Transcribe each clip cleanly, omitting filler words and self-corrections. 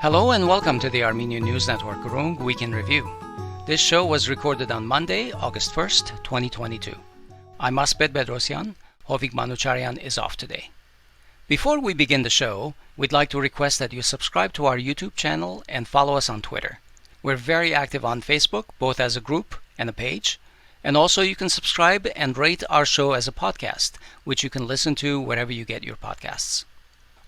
Hello and welcome to the Armenian News Network Groong Week in Review. This show was recorded on Monday, August 1st, 2022. I'm Asbed Bedrossian. Hovik Manucharian is off today. Before we begin the show, we'd like to request that you subscribe to our YouTube channel and follow us on Twitter. We're very active on Facebook, both as a group and a page. And also you can subscribe and rate our show as a podcast, which you can listen to wherever you get your podcasts.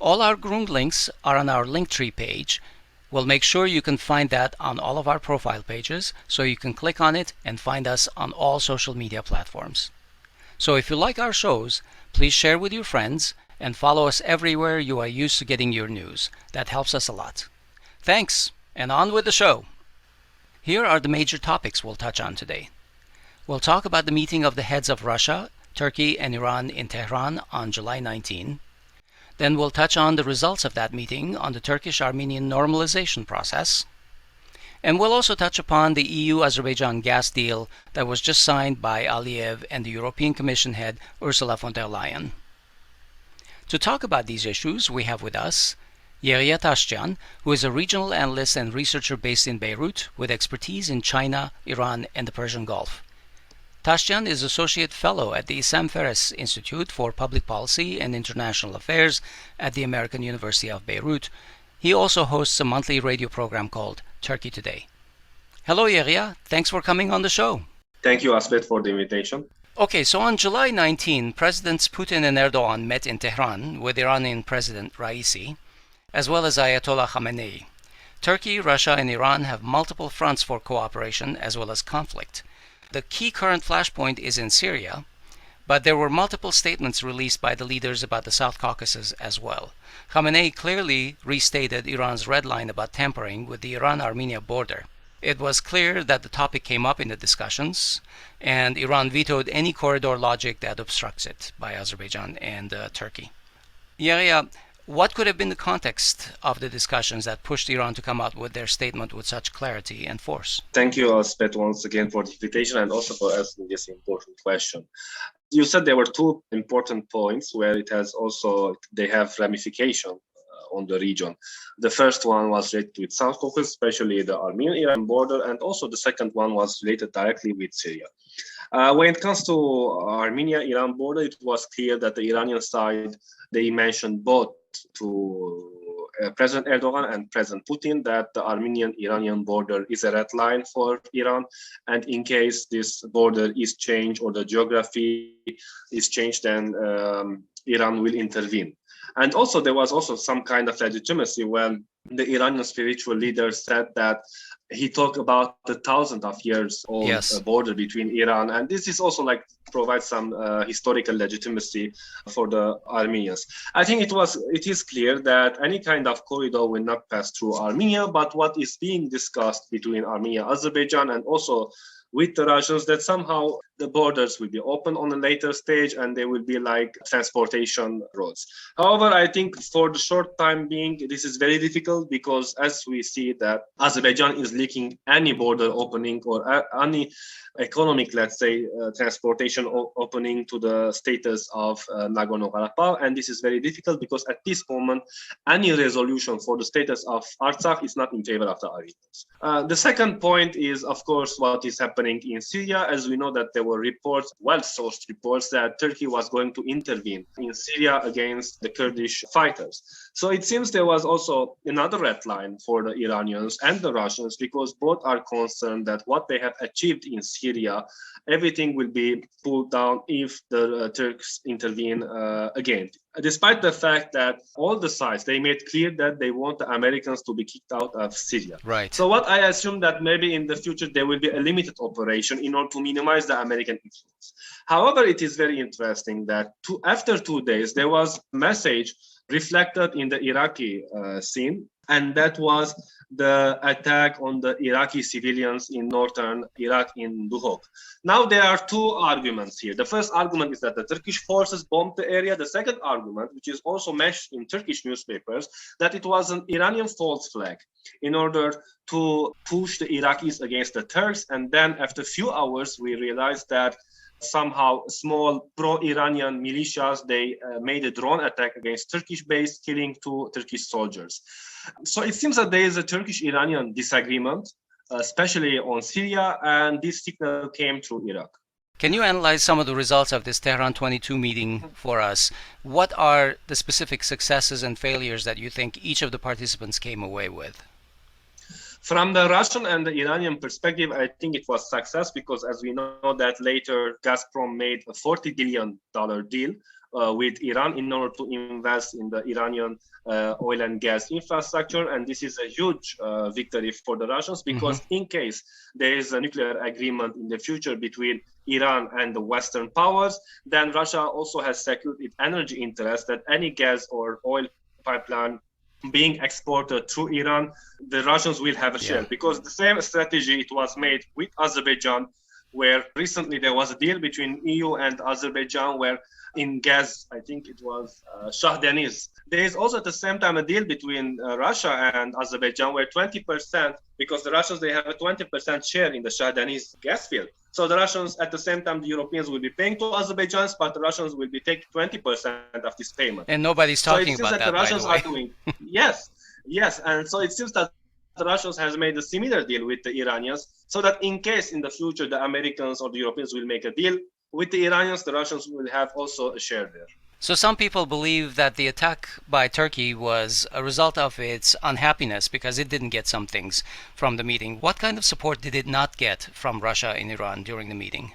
All our Groong links are on our Linktree page. We'll make sure you can find that on all of our profile pages, so you can click on it and find us on all social media platforms. So if you like our shows, please share with your friends and follow us everywhere you are used to getting your news. That helps us a lot. Thanks, and on with the show. Here are the major topics we'll touch on today. We'll talk about the meeting of the heads of Russia, Turkey, and Iran in Tehran on July 19. Then we'll touch on the results of that meeting on the Turkish-Armenian normalization process. And we'll also touch upon the EU-Azerbaijan gas deal that was just signed by Aliyev and the European Commission head Ursula von der Leyen. To talk about these issues, we have with us Yeghia Tashjian, who is a regional analyst and researcher based in Beirut with expertise in China, Iran, and the Persian Gulf. Tashjian is Associate Fellow at the Sam Ferris Institute for Public Policy and International Affairs at the American University of Beirut. He also hosts a monthly radio program called Turkey Today. Hello, Yeghia. Thanks for coming on the show. Thank you, Asbed, for the invitation. Okay, so on July 19, Presidents Putin and Erdogan met in Tehran with Iranian President Raisi, as well as Ayatollah Khamenei. Turkey, Russia, and Iran have multiple fronts for cooperation as well as conflict. The key current flashpoint is in Syria, but there were multiple statements released by the leaders about the South Caucasus as well. Khamenei clearly restated Iran's red line about tampering with the Iran-Armenia border. It was clear that the topic came up in the discussions, and Iran vetoed any corridor logic that obstructs it by Azerbaijan and Turkey. Yeghia, what could have been the context of the discussions that pushed Iran to come out with their statement with such clarity and force? Thank you, Asbed, once again for the invitation and also for asking this important question. You said there were two important points where they have ramification on the region. The first one was related with South Caucasus, especially the Armenian-Iran border, and also the second one was related directly with Syria. When it comes to Armenia-Iran border, it was clear that the Iranian side, they mentioned both to President Erdogan and President Putin that the Armenian-Iranian border is a red line for Iran, and in case this border is changed or the geography is changed, then Iran will intervene. And also there was also some kind of legitimacy when the Iranian spiritual leader said that he talked about the thousands of years old border between Iran, and this is also provides some historical legitimacy for the Armenians. I think it is clear that any kind of corridor will not pass through Armenia, but what is being discussed between Armenia, Azerbaijan, and also with the Russians, that somehow the borders will be open on a later stage and there will be transportation roads. However, I think for the short time being, this is very difficult because as we see that Azerbaijan is leaking any border opening or any economic, transportation opening to the status of Nagorno-Karabakh. And this is very difficult because at this moment, any resolution for the status of Artsakh is not in favor of the Armenians. The second point is, of course, what is happening in Syria. As we know that there were reports, well-sourced reports, that Turkey was going to intervene in Syria against the Kurdish fighters. So it seems there was also another red line for the Iranians and the Russians because both are concerned that what they have achieved in Syria, everything will be pulled down if the Turks intervene again. Despite the fact that all the sides, they made clear that they want the Americans to be kicked out of Syria. Right. So what I assume that maybe in the future there will be a limited operation in order to minimize the American influence. However, it is very interesting that after 2 days, there was a message reflected in the Iraqi scene, and that was the attack on the Iraqi civilians in northern Iraq in Duhok. Now, there are two arguments here. The first argument is that the Turkish forces bombed the area. The second argument, which is also mentioned in Turkish newspapers, that it was an Iranian false flag in order to push the Iraqis against the Turks. And then after a few hours, we realized that somehow small pro-Iranian militias, they made a drone attack against Turkish base, killing 2 Turkish soldiers. So it seems that there is a Turkish-Iranian disagreement, especially on Syria, and this signal came through Iraq. Can you analyze some of the results of this Tehran 22 meeting for us? What are the specific successes and failures that you think each of the participants came away with? From the Russian and the Iranian perspective, I think it was success because, as we know, that later Gazprom made a $40 billion deal with Iran in order to invest in the Iranian oil and gas infrastructure. And this is a huge victory for the Russians because in case there is a nuclear agreement in the future between Iran and the Western powers, then Russia also has secured its energy interest that any gas or oil pipeline being exported through Iran, the Russians will have a share. Because the same strategy it was made with Azerbaijan, where recently there was a deal between EU and Azerbaijan where in gas, I think it was Shah Deniz. There is also at the same time a deal between Russia and Azerbaijan where 20%, because the Russians, they have a 20% share in the Shah Deniz gas field. So the Russians, at the same time, the Europeans will be paying to Azerbaijan, but the Russians will be taking 20% of this payment. And nobody's talking about that, the Russians are doing. Yes. And so it seems that the Russians has made a similar deal with the Iranians, so that in case in the future the Americans or the Europeans will make a deal with the Iranians, the Russians will have also a share there. So some people believe that the attack by Turkey was a result of its unhappiness because it didn't get some things from the meeting. What kind of support did it not get from Russia and Iran during the meeting?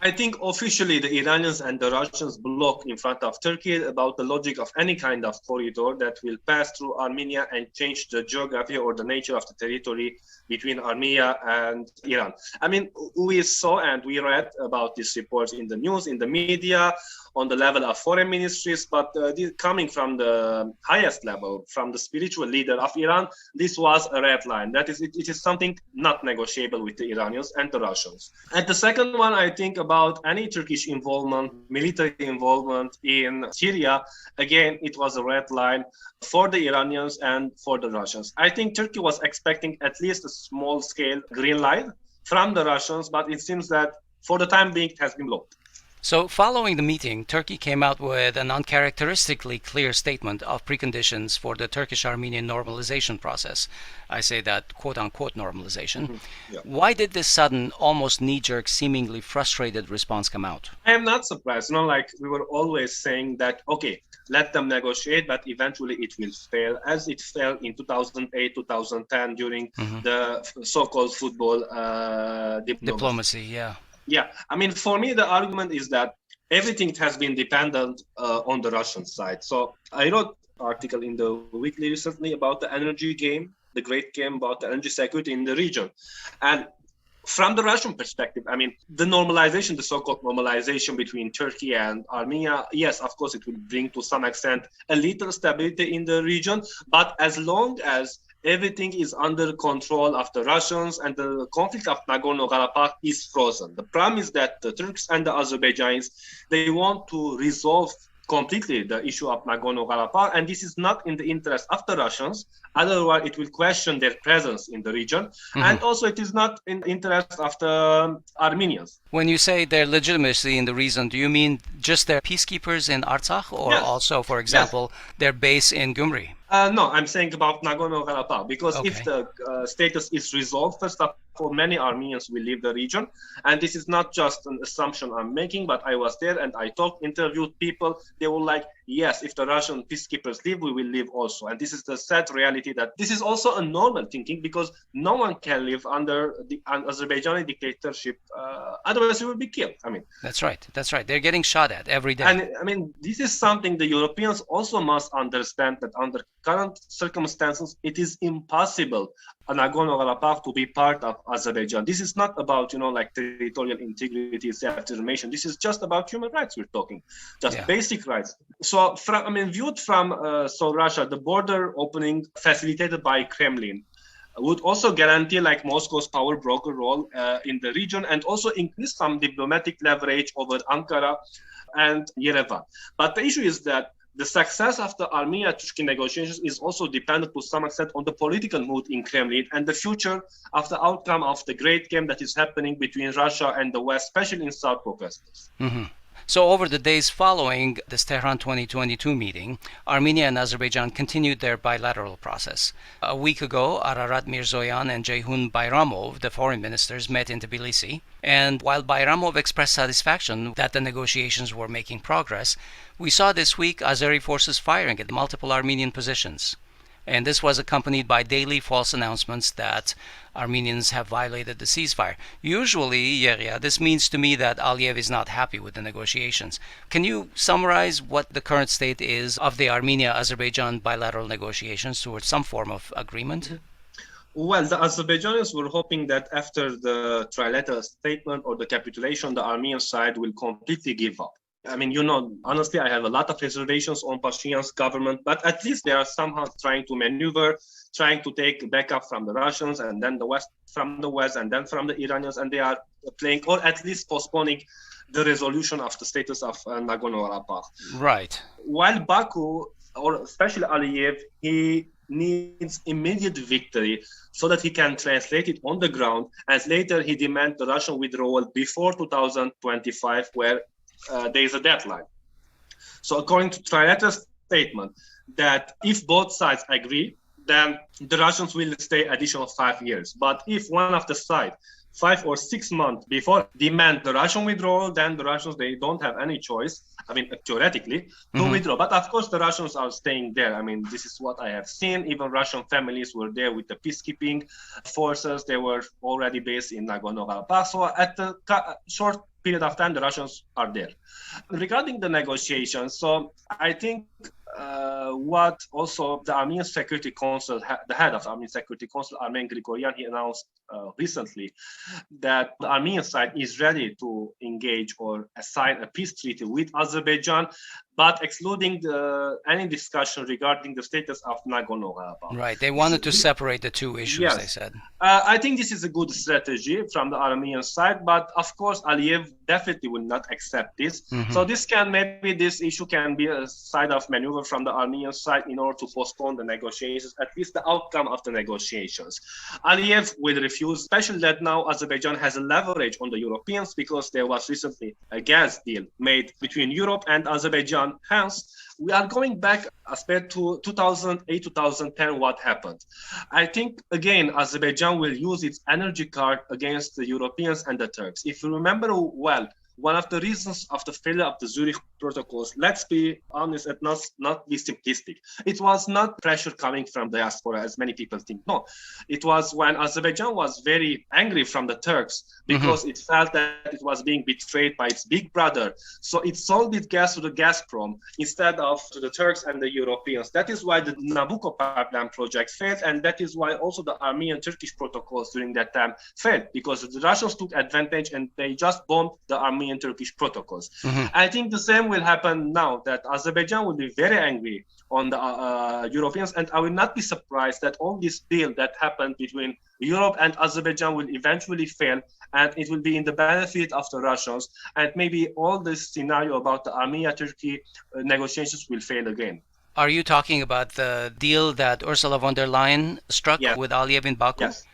I think officially the Iranians and the Russians block in front of Turkey about the logic of any kind of corridor that will pass through Armenia and change the geography or the nature of the territory between Armenia and Iran. I mean, we saw and we read about these reports in the news, in the media, on the level of foreign ministries, but coming from the highest level, from the spiritual leader of Iran, this was a red line. That is, it is something not negotiable with the Iranians and the Russians. And the second one, I think about any Turkish involvement, military involvement in Syria, again, it was a red line for the Iranians and for the Russians. I think Turkey was expecting at least a small-scale green light from the Russians, but it seems that for the time being, it has been blocked. So following the meeting, Turkey came out with an uncharacteristically clear statement of preconditions for the Turkish-Armenian normalization process. I say that quote-unquote normalization. Why did this sudden, almost knee-jerk, seemingly frustrated response come out? I am not surprised. Like we were always saying that, okay, let them negotiate, but eventually it will fail, as it failed in 2008, 2010 during the so-called football diplomacy. Yeah, I mean, for me, the argument is that everything has been dependent on the Russian side. So I wrote an article in the Weekly recently about the energy game, the great game about the energy security in the region. And from the Russian perspective, I mean, the normalization, the so-called normalization between Turkey and Armenia, yes, of course, it will bring to some extent a little stability in the region. But as long as everything is under control of the Russians and the conflict of Nagorno-Karabakh is frozen. The problem is that the Turks and the Azerbaijanis, they want to resolve completely the issue of Nagorno-Karabakh, and this is not in the interest of the Russians. Otherwise, it will question their presence in the region. And also, it is not in the interest of the Armenians. When you say their legitimacy in the region, do you mean just their peacekeepers in Artsakh, or also, for example, their base in Gyumri? No, I'm saying about Nagorno-Karabakh, because if the status is resolved, first of all, many Armenians will leave the region. And this is not just an assumption I'm making, but I was there and I interviewed people. They were like, yes, if the Russian peacekeepers leave, we will leave also. And this is the sad reality that this is also a normal thinking, because no one can live under the Azerbaijani dictatorship. Otherwise, you will be killed. I mean, that's right. That's right. They're getting shot at every day. And I mean, this is something the Europeans also must understand, that under current circumstances, it is impossible for Nagorno-Karabakh to be part of Azerbaijan. This is not about, like territorial integrity, self-determination. This is just about human rights we're talking, just basic rights. So, viewed from Russia, the border opening facilitated by Kremlin would also guarantee Moscow's power broker role in the region, and also increase some diplomatic leverage over Ankara and Yerevan. But the issue is that the success of the Armenia-Turkey negotiations is also dependent to some extent on the political mood in Kremlin and the future of the outcome of the great game that is happening between Russia and the West, especially in South Caucasus. Mm-hmm. So over the days following this Tehran 2022 meeting, Armenia and Azerbaijan continued their bilateral process. A week ago, Ararat Mirzoyan and Ceyhun Bayramov, the foreign ministers, met in Tbilisi. And while Bayramov expressed satisfaction that the negotiations were making progress, we saw this week Azeri forces firing at multiple Armenian positions. And this was accompanied by daily false announcements that Armenians have violated the ceasefire. Usually, Yeghia, this means to me that Aliyev is not happy with the negotiations. Can you summarize what the current state is of the Armenia-Azerbaijan bilateral negotiations towards some form of agreement? Well, the Azerbaijanis were hoping that after the Trilateral statement or the capitulation, the Armenian side will completely give up. I mean, honestly, I have a lot of reservations on Pashinyan's government, but at least they are somehow trying to maneuver, trying to take backup from the Russians and then from the West and then from the Iranians, and they are playing, or at least postponing the resolution of the status of Nagorno-Karabakh. Right. While Baku, or especially Aliyev, he needs immediate victory so that he can translate it on the ground, and later he demands the Russian withdrawal before 2025, where there is a deadline. So according to Trilateral statement, that if both sides agree, then the Russians will stay additional 5 years. But if one of the sides, 5 or 6 months before, demand the Russian withdrawal, then the Russians, they don't have any choice, I mean, theoretically, to withdraw. But of course, the Russians are staying there. I mean, this is what I have seen. Even Russian families were there with the peacekeeping forces. They were already based in Nagorno-Karabakh. So at the short period of time, the Russians are there. Regarding the negotiations, so I think what also the Armenian Security Council, the head of the Armenian Security Council, Armen Grigoryan, he announced recently that the Armenian side is ready to engage or sign a peace treaty with Azerbaijan, but excluding any discussion regarding the status of Nagorno-Karabakh. Right. They wanted to separate the two issues, yes. They said. I think this is a good strategy from the Armenian side, but of course, Aliyev definitely will not accept this. So this issue can be a side of maneuver from the Armenian side in order to postpone the negotiations, at least the outcome of the negotiations. Aliyev will refuse, especially that now Azerbaijan has a leverage on the Europeans because there was recently a gas deal made between Europe and Azerbaijan. Hence, we are going back Asbed to 2008, 2010, what happened. I think, again, Azerbaijan will use its energy card against the Europeans and the Turks. If you remember well, one of the reasons of the failure of the Zurich protocols, let's be honest and not be simplistic. It was not pressure coming from diaspora, as many people think. No, it was when Azerbaijan was very angry from the Turks because it felt that it was being betrayed by its big brother. So it sold its gas to the Gazprom instead of to the Turks and the Europeans. That is why the Nabucco pipeline project failed, and that is why also the Armenian-Turkish protocols during that time failed, because the Russians took advantage and they just bombed the Armenian-Turkish protocols. I think the same will happen now, that Azerbaijan will be very angry on the Europeans, and I will not be surprised that all this deal that happened between Europe and Azerbaijan will eventually fail, and it will be in the benefit of the Russians, and maybe all this scenario about the Armenia-Turkey negotiations will fail again. Are you talking about the deal that Ursula von der Leyen struck with Aliyev in Baku? Yes.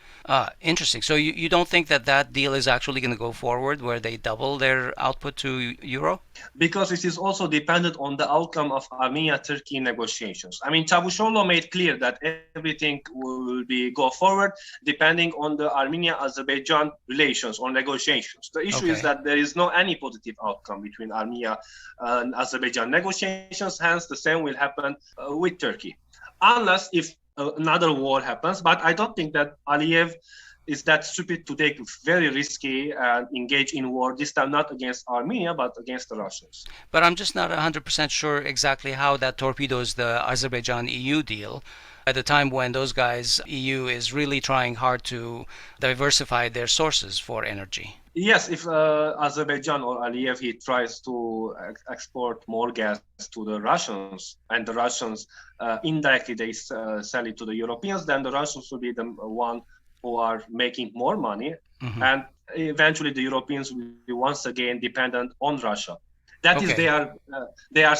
Interesting. So you don't think that deal is actually going to go forward, where they double their output to Euro? Because it is also dependent on the outcome of Armenia-Turkey negotiations. I mean, Çavuşoğlu made clear that everything will go forward depending on the Armenia-Azerbaijan relations or negotiations. The issue is that there is no any positive outcome between Armenia and Azerbaijan negotiations. Hence, the same will happen with Turkey, unless if another war happens. But I don't think that Aliyev is that stupid to take very risky and engage in war, this time not against Armenia, but against the Russians. But I'm just not 100% sure exactly how that torpedoes the Azerbaijan-EU deal at a time when those guys, EU, is really trying hard to diversify their sources for energy. Yes, if Azerbaijan or Aliyev, he tries to export more gas to the Russians, and the Russians indirectly they sell it to the Europeans, then the Russians will be the one who are making more money, and eventually the Europeans will be once again dependent on Russia. That is, they are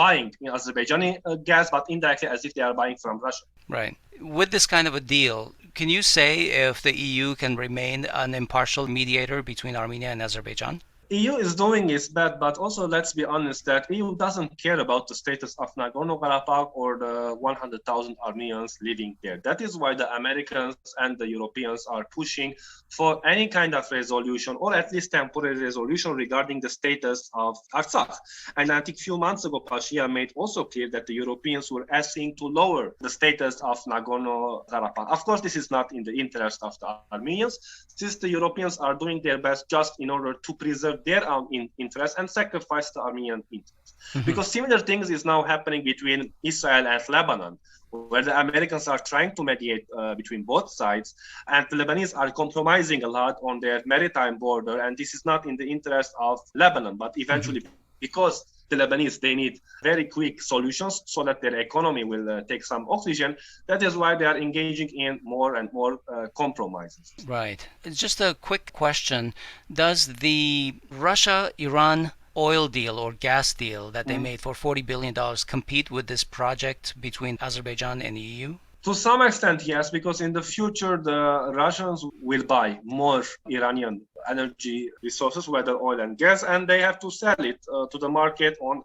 buying Azerbaijani gas, but indirectly as if they are buying from Russia. Right. With this kind of a deal, can you say if the EU can remain an impartial mediator between Armenia and Azerbaijan? EU is doing its best, but also let's be honest that EU doesn't care about the status of Nagorno-Karabakh or the 100,000 Armenians living there. That is why the Americans and the Europeans are pushing for any kind of resolution, or at least temporary resolution, regarding the status of Artsakh. And I think a few months ago, Pashinyan made also clear that the Europeans were asking to lower the status of Nagorno-Karabakh. Of course, this is not in the interest of the Armenians, since the Europeans are doing their best just in order to preserve their own interest and sacrifice the Armenian interest. Because similar things is now happening between Israel and Lebanon, where the Americans are trying to mediate between both sides, and the Lebanese are compromising a lot on their maritime border, and this is not in the interest of Lebanon, but eventually, because the Lebanese, they need very quick solutions so that their economy will take some oxygen. That is why they are engaging in more and more compromises. Right. Just a quick question. Does the Russia-Iran oil deal or gas deal that they made for $40 billion compete with this project between Azerbaijan and the EU? To some extent, yes, because in the future, the Russians will buy more Iranian energy resources, whether oil and gas, and they have to sell it to the market on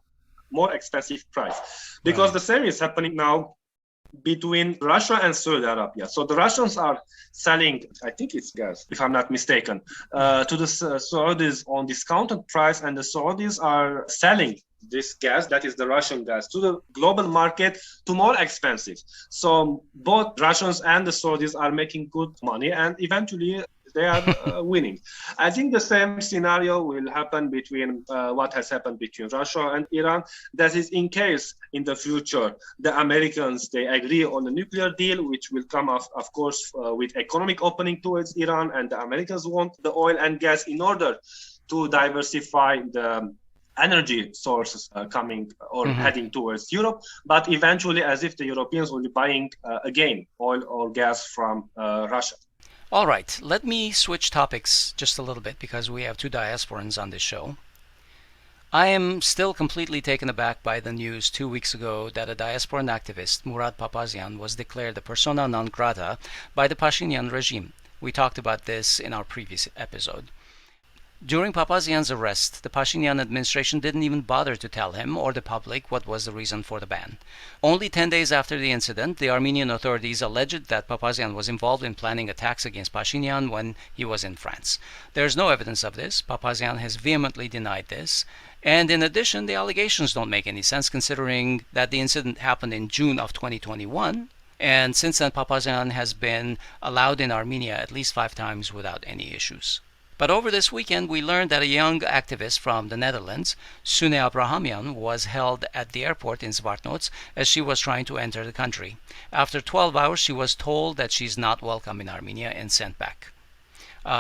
more expensive price. Because the same is happening now between Russia and Saudi Arabia. So the Russians are selling, I think it's gas, if I'm not mistaken, to the Saudis on discounted price, and the Saudis are selling this gas, that is the Russian gas, to the global market to more expensive. So both Russians and the Saudis are making good money, and eventually they are winning. I think the same scenario will happen between what has happened between Russia and Iran. That is, in case in the future the Americans, they agree on a nuclear deal, which will come of course with economic opening towards Iran, and the Americans want the oil and gas in order to diversify the energy sources coming or heading towards Europe, but eventually as if the Europeans will be buying again oil or gas from Russia. All right, let me switch topics just a little bit because we have two diasporans on this show. I am still completely taken aback by the news 2 weeks ago that a diasporan activist, Murat Papazian, was declared a persona non grata by the Pashinyan regime. We talked about this in our previous episode. During Papazian's arrest, the Pashinyan administration didn't even bother to tell him or the public what was the reason for the ban. Only 10 days after the incident, the Armenian authorities alleged that Papazian was involved in planning attacks against Pashinyan when he was in France. There is no evidence of this. Papazian has vehemently denied this. And in addition, the allegations don't make any sense considering that the incident happened in June of 2021. And since then, Papazian has been allowed in Armenia at least 5 times without any issues. But over this weekend, we learned that a young activist from the Netherlands, Sune Abrahamian, was held at the airport in Zvartnots as she was trying to enter the country. After 12 hours, she was told that she's not welcome in Armenia and sent back.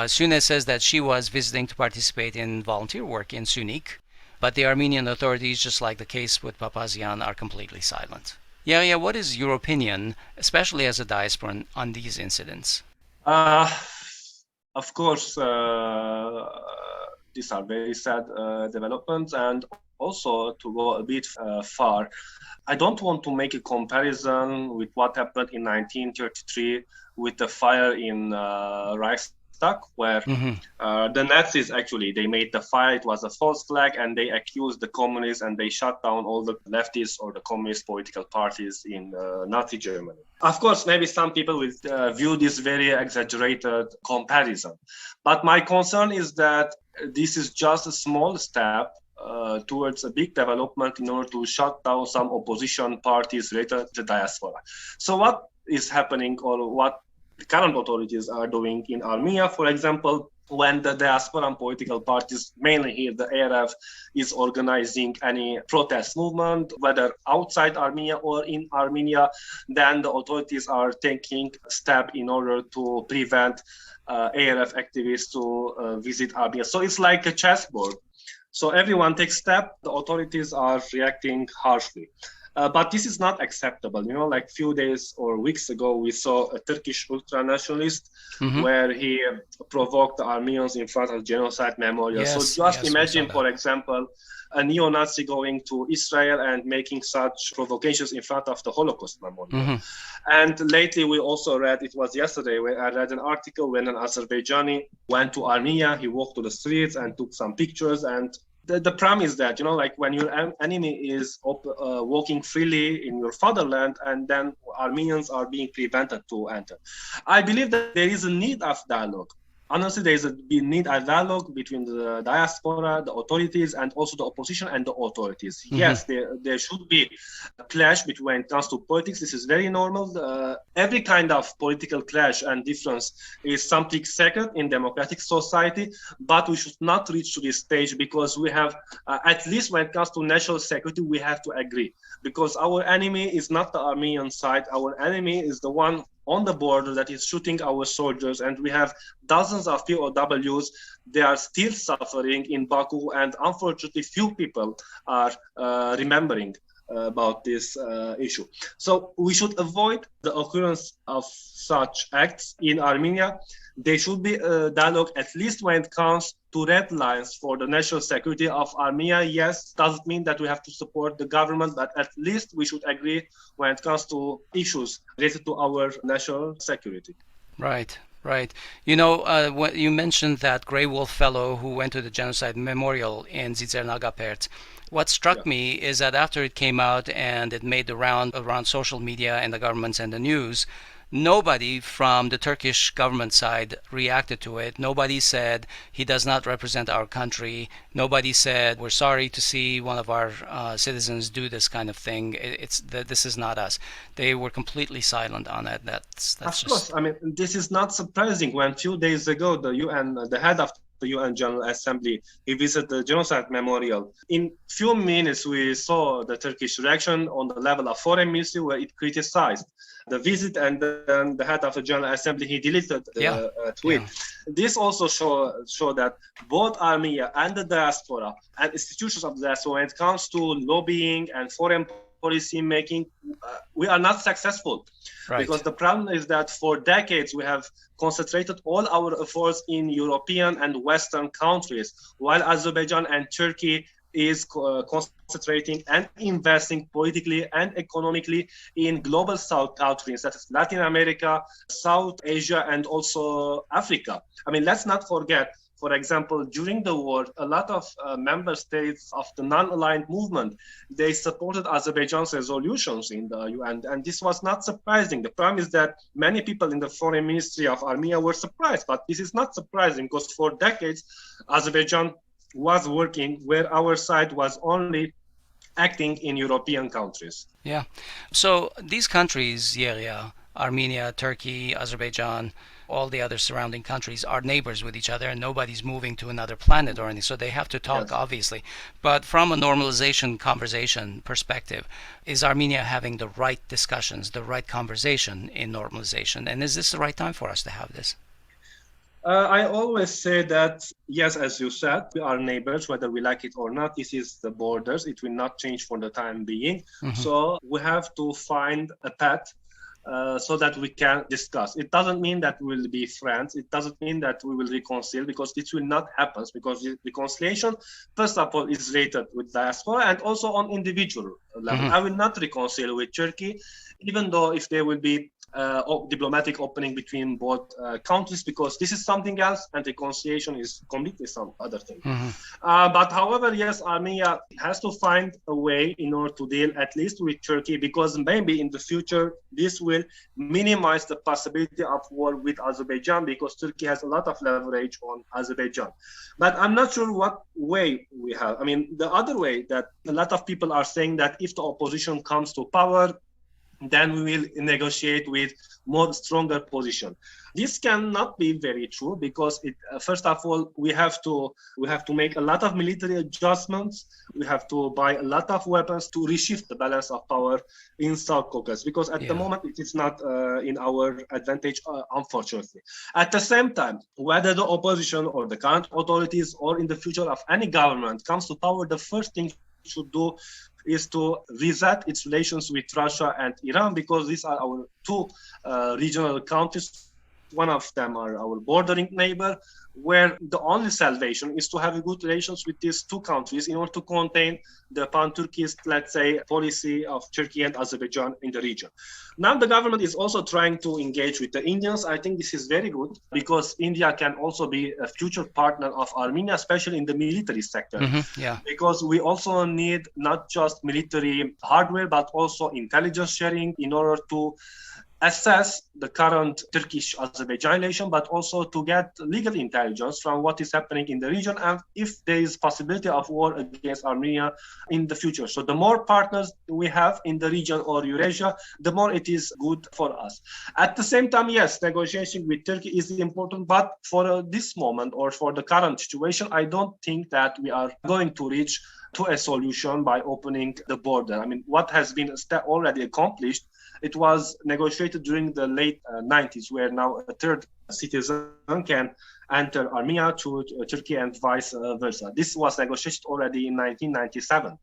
Sune says that she was visiting to participate in volunteer work in Sunik, but the Armenian authorities, just like the case with Papazian, are completely silent. Yeghia, what is your opinion, especially as a diasporan, on these incidents? Of course, these are very sad developments, and also to go a bit far, I don't want to make a comparison with what happened in 1933 with the fire in Reichstag, where the Nazis actually, they made the fire, it was a false flag, and they accused the communists and they shut down all the leftists or the communist political parties in Nazi Germany. Of course, maybe some people will view this very exaggerated comparison, but my concern is that this is just a small step towards a big development in order to shut down some opposition parties related to the diaspora. So what is happening, or what the current authorities are doing in Armenia, for example, when the diaspora and political parties, mainly here the ARF, is organizing any protest movement, whether outside Armenia or in Armenia, then the authorities are taking steps in order to prevent ARF activists to visit Armenia. So it's like a chessboard. So everyone takes steps, the authorities are reacting harshly. But this is not acceptable. You know, like few days or weeks ago, we saw a Turkish ultra-nationalist where he provoked the Armenians in front of genocide memorial. Yes, so just imagine, for example, a neo-Nazi going to Israel and making such provocations in front of the Holocaust memorial. And lately we also read, it was yesterday, when I read an article when an Azerbaijani went to Armenia, he walked to the streets and took some pictures. And the problem is that, like when your enemy is walking freely in your fatherland, and then Armenians are being prevented to enter. I believe that there is a need of dialogue. Honestly, there is a need of dialogue between the diaspora, the authorities, and also the opposition and the authorities. Yes, there should be a clash when it comes to politics. This is very normal. Every kind of political clash and difference is something sacred in democratic society, but we should not reach to this stage, because we have, at least when it comes to national security, we have to agree. Because our enemy is not the Armenian side. Our enemy is the one on the border that is shooting our soldiers, and we have dozens of POWs. They are still suffering in Baku, and unfortunately few people are remembering about this issue. So we should avoid the occurrence of such acts in Armenia. There should be a dialogue, at least when it comes to red lines for the national security of Armenia. Yes, doesn't mean that we have to support the government, but at least we should agree when it comes to issues related to our national security. Right. What you mentioned that Grey Wolf fellow who went to the genocide memorial in Zizernagapert. What struck me is that after it came out and it made the round around social media and the governments and the news, nobody from the Turkish government side reacted to it. Nobody said he does not represent our country. Nobody said we're sorry to see one of our citizens do this kind of thing. This is not us. They were completely silent on it. That's of just... course. I mean, this is not surprising. When a few days ago the head of the UN General Assembly, he visited the genocide memorial. In few minutes, we saw the Turkish reaction on the level of foreign ministry, where it criticized the visit, and then the head of the General Assembly, he deleted the tweet. This also show that both Armenia and the diaspora and institutions of the diaspora, when it comes to lobbying and foreign policy making, we are not successful. Right. Because the problem is that for decades we have concentrated all our efforts in European and Western countries, while Azerbaijan and Turkey is concentrating and investing politically and economically in global South countries, that is Latin America, South Asia, and also Africa. I mean, let's not forget, for example, during the war, a lot of member states of the non-aligned movement, they supported Azerbaijan's resolutions in the UN, and this was not surprising. The problem is that many people in the foreign ministry of Armenia were surprised, but this is not surprising, because for decades, Azerbaijan was working where our side was only acting in European countries. Yeah. So these countries, Yeghia, Armenia, Turkey, Azerbaijan, all the other surrounding countries are neighbors with each other, and nobody's moving to another planet or anything. So they have to talk, obviously. But from a normalization conversation perspective, is Armenia having the right discussions, the right conversation in normalization? And is this the right time for us to have this? I always say that, yes, as you said, we are neighbors, whether we like it or not. This is the borders. It will not change for the time being. So we have to find a path so that we can discuss. It doesn't mean that we will be friends. It doesn't mean that we will reconcile, because this will not happen, because reconciliation, first of all, is related with diaspora and also on individual level. I will not reconcile with Turkey, even though if there will be diplomatic opening between both countries, because this is something else and reconciliation is completely some other thing. But however, yes, Armenia has to find a way in order to deal at least with Turkey, because maybe in the future this will minimize the possibility of war with Azerbaijan, because Turkey has a lot of leverage on Azerbaijan. But I'm not sure what way we have. I mean, the other way that a lot of people are saying that if the opposition comes to power, then we will negotiate with more stronger position. This cannot be very true, because first of all, we have to make a lot of military adjustments. We have to buy a lot of weapons to reshift the balance of power in South Caucasus, because at the moment it is not in our advantage, unfortunately. At the same time, whether the opposition or the current authorities or in the future of any government comes to power, the first thing it should do is to reset its relations with Russia and Iran, because these are our two regional countries One of them are our bordering neighbor, where the only salvation is to have good relations with these two countries in order to contain the pan-Turkist, let's say, policy of Turkey and Azerbaijan in the region. Now the government is also trying to engage with the Indians. I think this is very good because India can also be a future partner of Armenia, especially in the military sector. Yeah. Because we also need not just military hardware, but also intelligence sharing in order to assess the current Turkish-Azerbaijan relation, but also to get legal intelligence from what is happening in the region and if there is possibility of war against Armenia in the future. So the more partners we have in the region or Eurasia, the more it is good for us. At the same time, yes, negotiation with Turkey is important, but for this moment or for the current situation, I don't think that we are going to reach to a solution by opening the border. I mean, what has been already accomplished, it was negotiated during the late 90s, where now a third citizen can enter Armenia to Turkey and vice versa. This was negotiated already in 1997.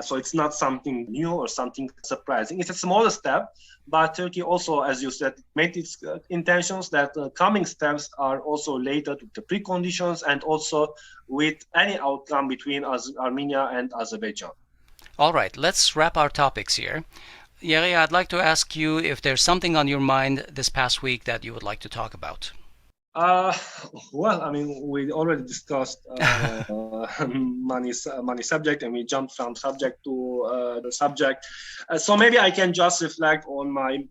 So it's not something new or something surprising. It's a smaller step, but Turkey also, as you said, made its intentions that coming steps are also related to the preconditions and also with any outcome between Armenia and Azerbaijan. All right, let's wrap our topics here. Yeghia, I'd like to ask you if there's something on your mind this past week that you would like to talk about. Well, I mean, we already discussed money subject, and we jumped from subject to the subject. So maybe I can just reflect on my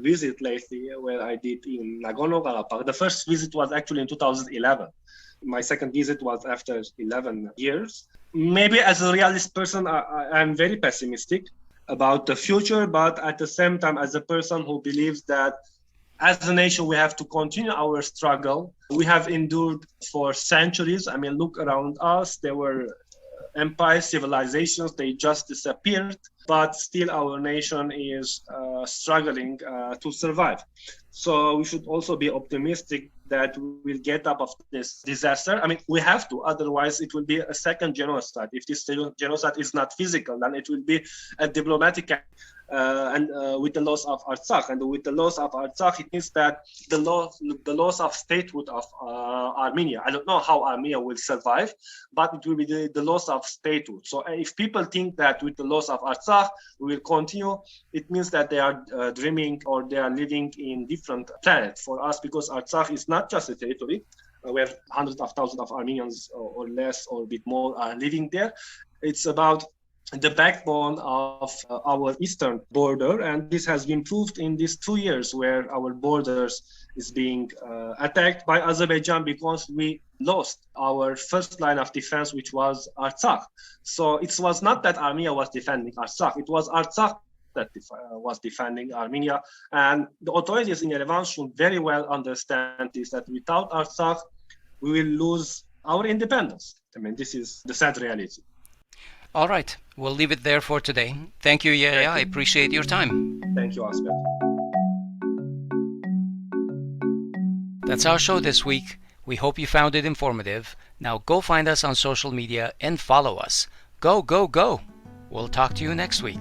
visit lately, where I did in Nagorno-Karabakh. The first visit was actually in 2011. My second visit was after 11 years. Maybe as a realist person, I'm very pessimistic about the future, but at the same time, as a person who believes that as a nation, we have to continue our struggle. We have endured for centuries. I mean, look around us. There were empires, civilizations, they just disappeared, but still our nation is struggling to survive. So we should also be optimistic that we will get up of this disaster. I mean, we have to, otherwise it will be a second genocide. If this genocide is not physical, then it will be a diplomatic and with the loss of Artsakh. And with the loss of Artsakh, it means that the loss of statehood of Armenia. I don't know how Armenia will survive, but it will be the loss of statehood. So if people think that with the loss of Artsakh, we will continue, it means that they are dreaming or they are living in different planets for us, because Artsakh is not just a territory where hundreds of thousands of Armenians or less or a bit more are living there. It's about the backbone of our eastern border, and this has been proved in these 2 years where our borders is being attacked by Azerbaijan because we lost our first line of defense, which was Artsakh. So it was not that Armenia was defending Artsakh, it was Artsakh that was defending Armenia. And the authorities in Yerevan should very well understand this, that without Artsakh, we will lose our independence. I mean, this is the sad reality. All right, we'll leave it there for today. Thank you, Yeghia. I appreciate your time. Thank you, Asbed. That's our show this week. We hope you found it informative. Now go find us on social media and follow us. Go, go, go. We'll talk to you next week.